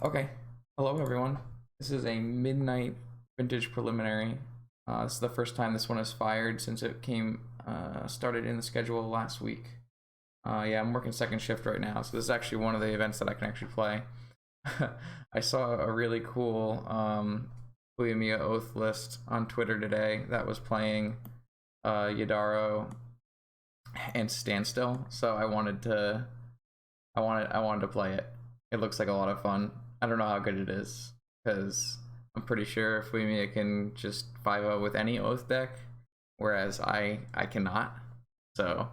Okay, hello everyone. This is a midnight vintage preliminary. This is the first time this one is fired since it started in the schedule last week. Yeah, I'm working second shift right now, so this is actually one of the events that I can actually play. I saw a really cool DinoOathStill list on Twitter today that was playing Yadaro and Standstill, so I wanted to play it. It looks like a lot of fun. I don't know how good it is, because I'm pretty sure if Fuimiya can just 5-0 with any Oath deck, whereas I cannot. So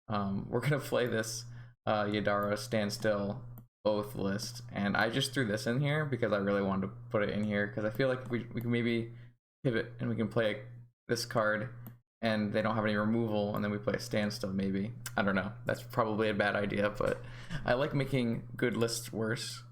we're gonna play this Yadara Standstill Oath list, and I just threw this in here because I really wanted to put it in here because I feel like we can maybe pivot and we can play this card and they don't have any removal, and then we play a Standstill maybe. I don't know. That's probably a bad idea, but I like making good lists worse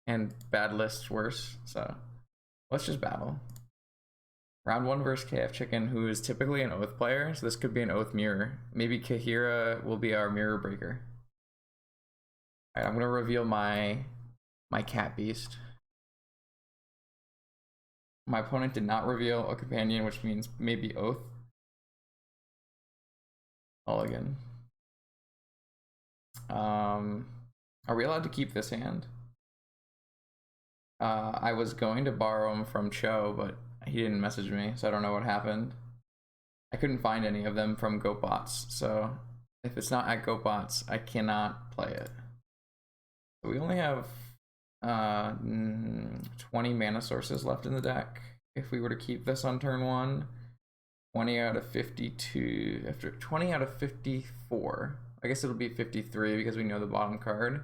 and bad lists worse, so let's just battle. Round 1 versus KF Chicken, who is typically an Oath player, so this could be an Oath mirror. Maybe Kahira will be our mirror breaker. Alright, I'm gonna reveal my cat beast. My opponent did not reveal a companion, which means maybe Oath. Mulligan. Are we allowed to keep this hand? I was going to borrow him from Cho, but he didn't message me, so I don't know what happened. I couldn't find any of them from GoatBots, so if it's not at GoatBots, I cannot play it. So we only have 20 mana sources left in the deck. If we were to keep this on turn 1, 20 out of 52, after 20 out of 54. I guess it'll be 53 because we know the bottom card.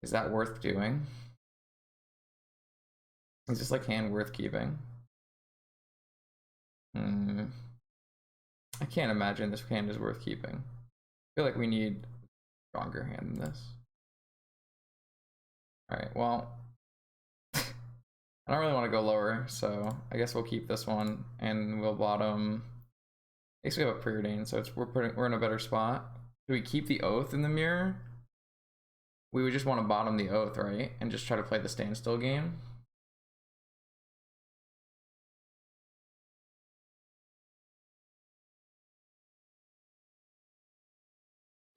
Is that worth doing? Is this like hand worth keeping? I can't imagine this hand is worth keeping. I feel like we need a stronger hand than this. Alright, well, I don't really want to go lower, so I guess we'll keep this one and we'll bottom. I guess we have a preordained, so we're in a better spot. Do we keep the Oath in the mirror? We would just want to bottom the Oath, right? And just try to play the Standstill game.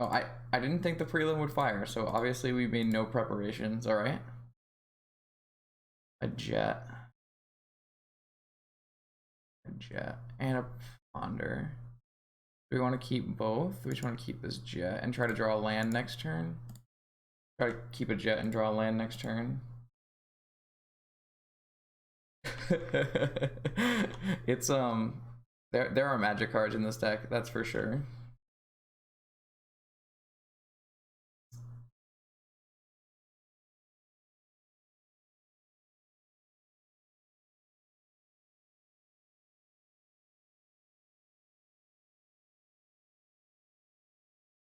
Oh, I didn't think the prelim would fire, so obviously we made no preparations, alright? A jet, and a ponder. Do we want to keep both? We just want to keep this jet and try to draw a land next turn. Try to keep a jet and draw a land next turn. It's there are magic cards in this deck, that's for sure.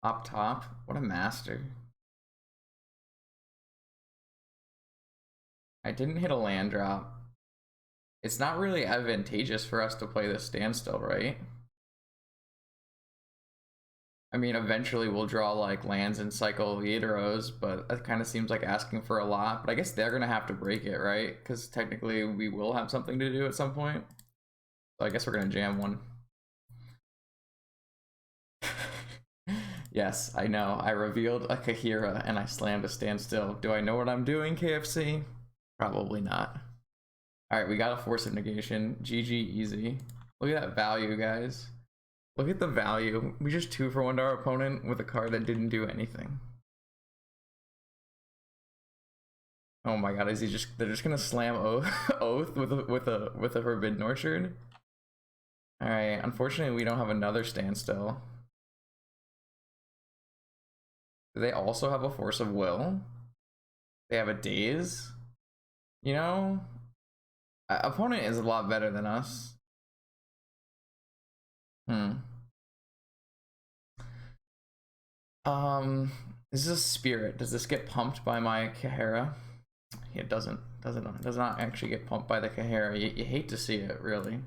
Up top, what a master. I didn't hit a land drop. It's not really advantageous for us to play this Standstill, right? I mean, eventually we'll draw like lands and cycle Yadaros, but that kind of seems like asking for a lot. But I guess they're gonna have to break it, right? Because technically we will have something to do at some point. So I guess we're gonna jam one. Yes, I know. I revealed a Kahira and I slammed a Standstill. Do I know what I'm doing, KFC? Probably not. Alright, we got a Force of Negation. GG easy. Look at that value, guys. Look at the value. We just 2-for-1'd our opponent with a card that didn't do anything. Oh my god, is he just they're just gonna slam Oath with a Forbidden Orchard? Alright, unfortunately we don't have another Standstill. Do they also have a Force of Will? They have a Daze? You know? Opponent is a lot better than us. This is a Spirit. Does this get pumped by my Kahira? It doesn't. It does not actually get pumped by the Kahira. You hate to see it, really.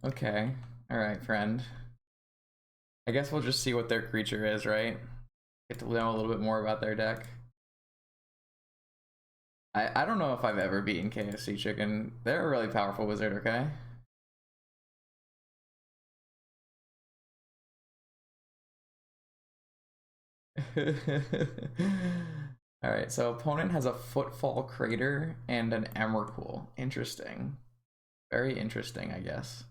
Okay. Alright, friend. I guess we'll just see what their creature is, right? Get to know a little bit more about their deck. I don't know if I've ever beaten KFC Chicken. They're a really powerful wizard, okay? Alright, so opponent has a Footfall Crater and an Emrakul. Interesting. Very interesting, I guess.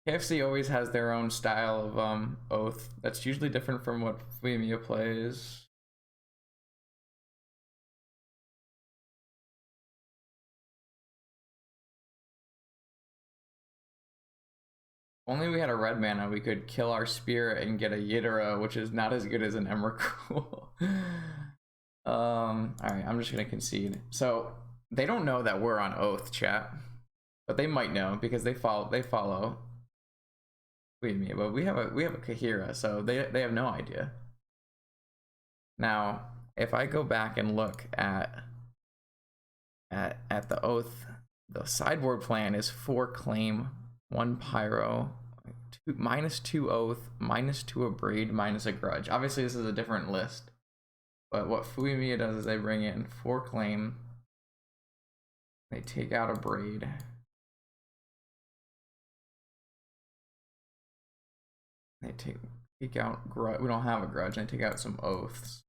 KFC always has their own style of Oath that's usually different from what Fuimiya plays. Only we had a red mana, we could kill our spirit and get a Yidera, which is not as good as an Emrakul. Alright, I'm just gonna concede. So they don't know that we're on Oath, chat. But they might know because they follow. Wait a minute, but we have a Kahira, so they have no idea. Now, if I go back and look at the Oath, the sideboard plan is 4 claim, 1 pyro, -2 Oath, -2 a braid, -a grudge. Obviously this is a different list. But what Fuimiya does is they bring in 4 claim, they take out a braid. They take out grudge. We don't have a grudge. And they take out some oaths.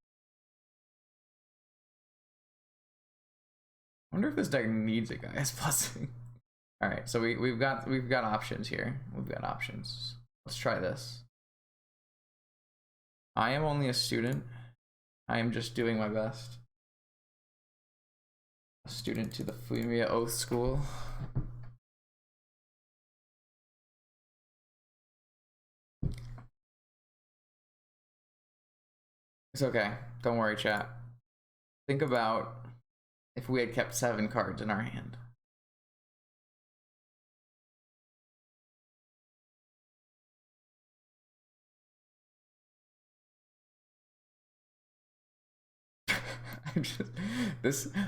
I wonder if this deck needs a Gaia's Blessing. All right, so we've got options here. We've got options. Let's try this. I am only a student. I am just doing my best. A student to the Fuimiya Oath School. It's okay. Don't worry, chat. Think about if we had kept 7 cards in our hand.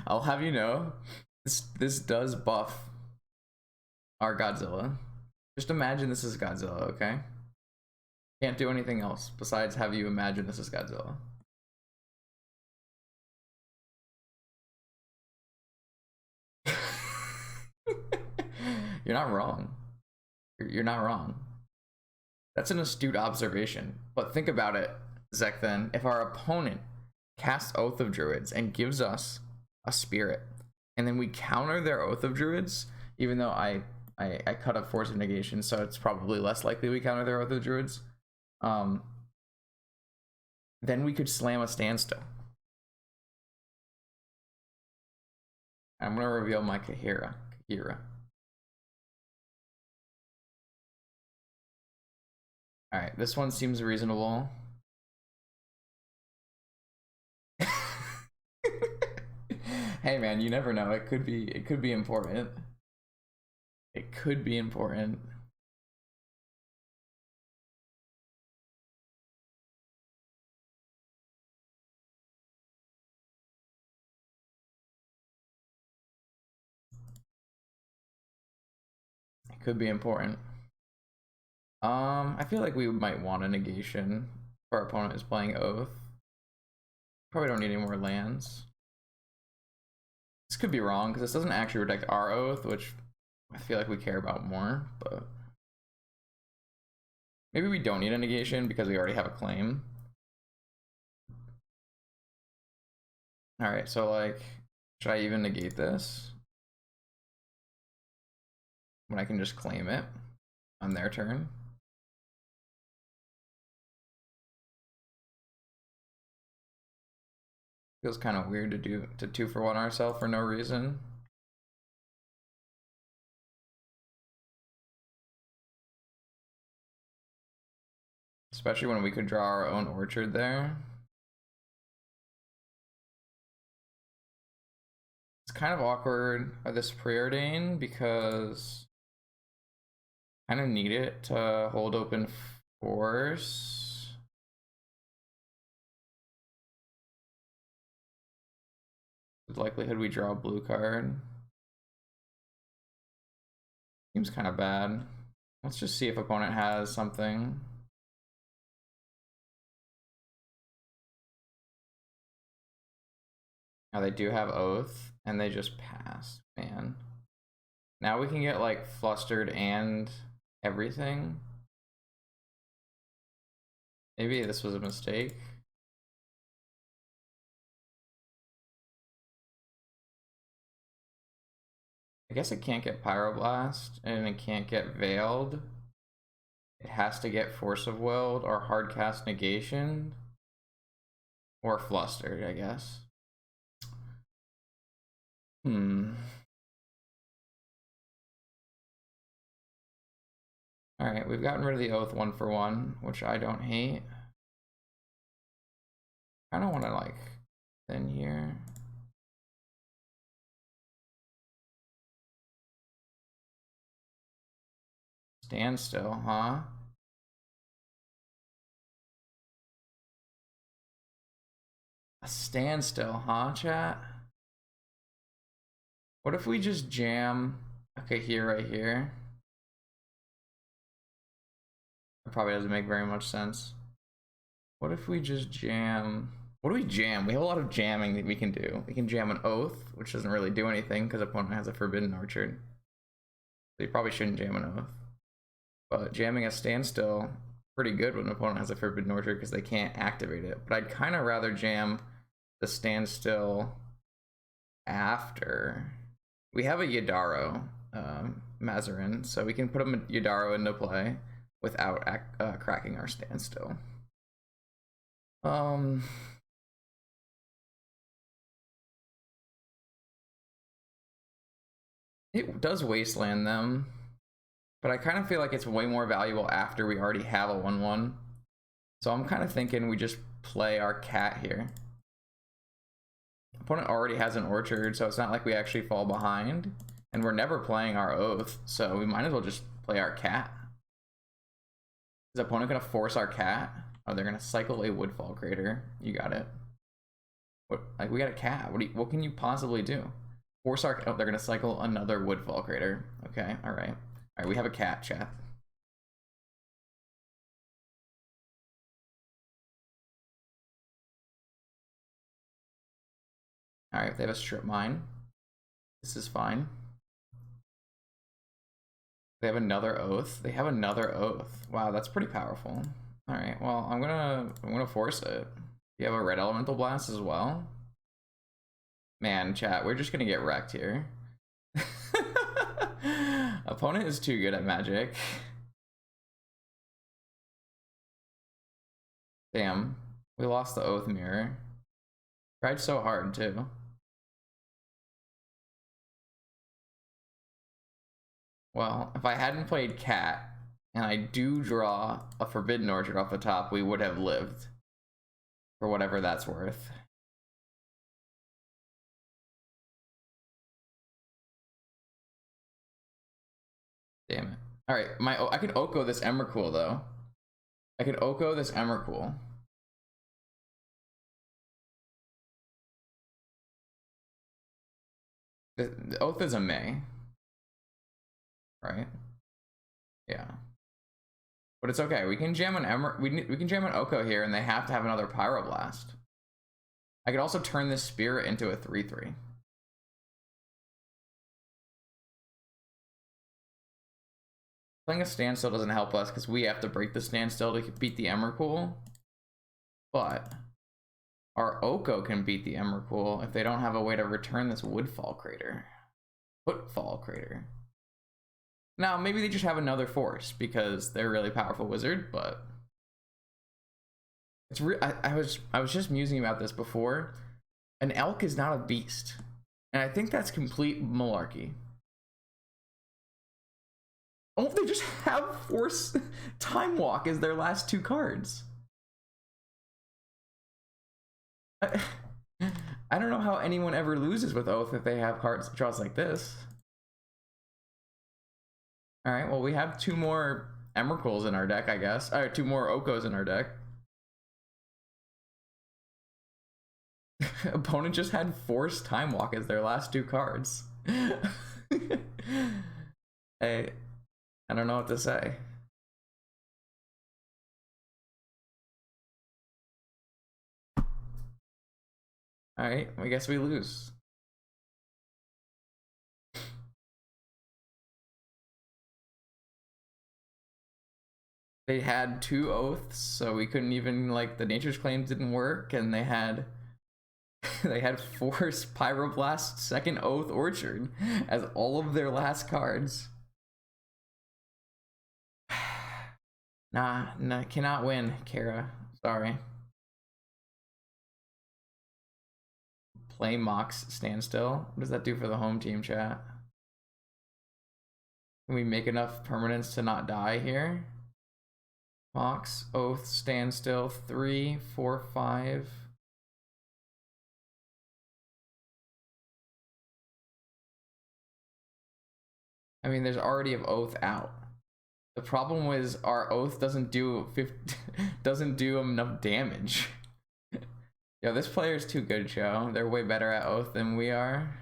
I'll have you know, this does buff our Godzilla. Just imagine this is Godzilla, okay? Can't do anything else besides have you imagine this is Godzilla. You're not wrong. You're not wrong. That's an astute observation. But think about it, Zekthen. If our opponent casts Oath of Druids and gives us a spirit, and then we counter their Oath of Druids, even though I cut up Force of Negation, so it's probably less likely we counter their Oath of Druids, then we could slam a standstill. I'm gonna reveal my Kahira. Alright, this one seems reasonable. Hey man, you never know. It could be important. It could be important. It could be important. I feel like we might want a negation if our opponent is playing Oath. Probably don't need any more lands. This could be wrong because this doesn't actually protect our Oath, which I feel like we care about more, but maybe we don't need a negation because we already have a claim. Alright, so like, should I even negate this? When I can just claim it on their turn? Feels kind of weird to do 2-for-1 ourselves for no reason. Especially when we could draw our own orchard there. It's kind of awkward by this preordain because I kind of need it to hold open force. The likelihood we draw a blue card seems kind of bad. Let's just see if opponent has something. Now they do have Oath, and they just pass, man. Now we can get like flustered and everything. Maybe this was a mistake. I guess it can't get Pyroblast, and it can't get Veiled. It has to get Force of Willed or Hardcast Negation. Or Flustered, I guess. Alright, we've gotten rid of the Oath 1-for-1, which I don't hate. I don't want to, like, thin here. Standstill, huh? A standstill, huh, chat? What if we just jam, okay, here, right here? It probably doesn't make very much sense. What if we just jam? What do we jam? We have a lot of jamming that we can do. We can jam an Oath, which doesn't really do anything because opponent has a Forbidden Orchard. So you probably shouldn't jam an Oath. But jamming a Standstill, pretty good when an opponent has a Forbidden Orchard because they can't activate it. But I'd kind of rather jam the Standstill after. We have a Yadaro Mazarin, so we can put a Yadaro into play without cracking our Standstill. It does Wasteland them, but I kind of feel like it's way more valuable after we already have a 1/1. So I'm kind of thinking we just play our cat here. Opponent already has an Orchard, so it's not like we actually fall behind, and we're never playing our Oath, so we might as well just play our cat. Is the opponent gonna force our cat? Oh, they're gonna cycle a Woodfall Crater. You got it. What? Like, we got a cat. What can you possibly do? Force our. Oh, they're gonna cycle another Woodfall Crater. Okay, all right. All right, we have a cat, chat. All right, if they have a Strip Mine, this is fine. They have another Oath. They have another Oath. Wow, that's pretty powerful. All right, well, I'm gonna force it. You have a Red Elemental Blast as well. Man, chat, we're just gonna get wrecked here. Opponent is too good at Magic. Damn, we lost the Oath Mirror. Tried so hard too. Well, if I hadn't played Cat, and I do draw a Forbidden Orchard off the top, we would have lived. For whatever that's worth. Damn it. Alright, I can Oko this Emrakul though. I can Oko this Emrakul. The Oath is a May. Right? Yeah. But it's okay. We can jam an we can jam an Oko here, and they have to have another Pyroblast. I could also turn this Spirit into a 3/3. Playing a Standstill doesn't help us because we have to break the Standstill to beat the Emrakul. But our Oko can beat the Emrakul if they don't have a way to return this Woodfall Crater. Footfall Crater. Now, maybe they just have another force because they're a really powerful wizard, but it's I was just musing about this before. An elk is not a beast, and I think that's complete malarkey. Oh, they just have force Time Walk as their last two cards. I don't know how anyone ever loses with Oath if they have cards draws like this. All right, well, we have two more Emrakuls in our deck, I guess. Or two more Okos in our deck. Opponent just had Force Time Walk as their last two cards. Hey, I don't know what to say. Alright, I guess we lose. They had 2 oaths, so we couldn't even, like, the nature's claims didn't work, and they had they had Force Pyroblast Second Oath Orchard as all of their last cards. Nah, cannot win, Kara. Sorry. Play Mox Standstill. What does that do for the home team, chat? Can we make enough permanents to not die here? Mox, Oath, Standstill, 3, 4, 5. I mean, there's already an Oath out. The problem was our Oath doesn't do doesn't do enough damage. Yo, this player's too good, Joe. They're way better at Oath than we are.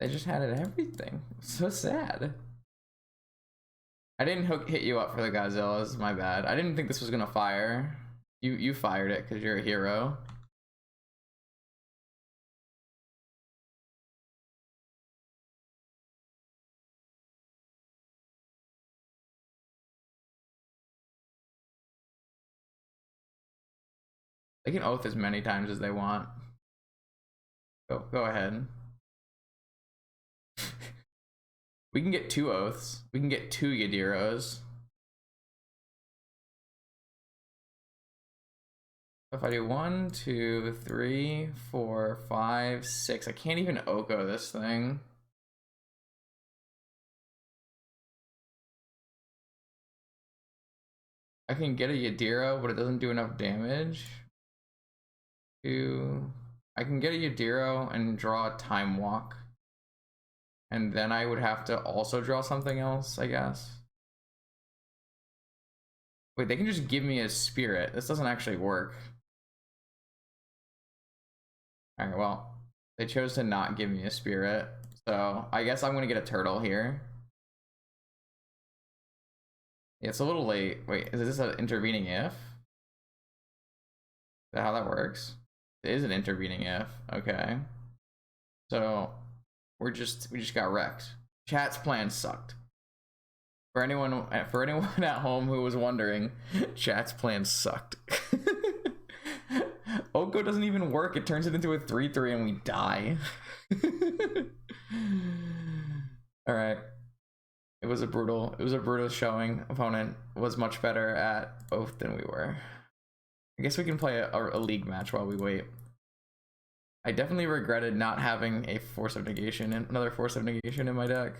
They just had it everything. So sad. I didn't hit you up for the Godzillas, my bad. I didn't think this was gonna fire. You fired it because you're a hero. They can Oath as many times as they want. Go ahead. We can get 2 Oaths. We can get 2 Yadiros. If I do 1, 2, 3, 4, 5, 6, I can't even Oko this thing. I can get a Yadiro, but it doesn't do enough damage. I can get a Yadiro and draw a Time Walk. And then I would have to also draw something else, I guess. Wait, they can just give me a Spirit. This doesn't actually work. Alright, well, they chose to not give me a Spirit. So I guess I'm gonna get a Turtle here. Yeah, it's a little late. Wait, is this an intervening if? Is that how that works? It is an intervening if. Okay. So we just got wrecked. Chat's plan sucked. For anyone at home who was wondering, chat's plan sucked. Oko doesn't even work. It turns it into a 3/3 and we die. All right. It was a brutal showing. Opponent was much better at Oath than we were. I guess we can play a league match while we wait. I definitely regretted not having a Force of Negation and another Force of Negation in my deck.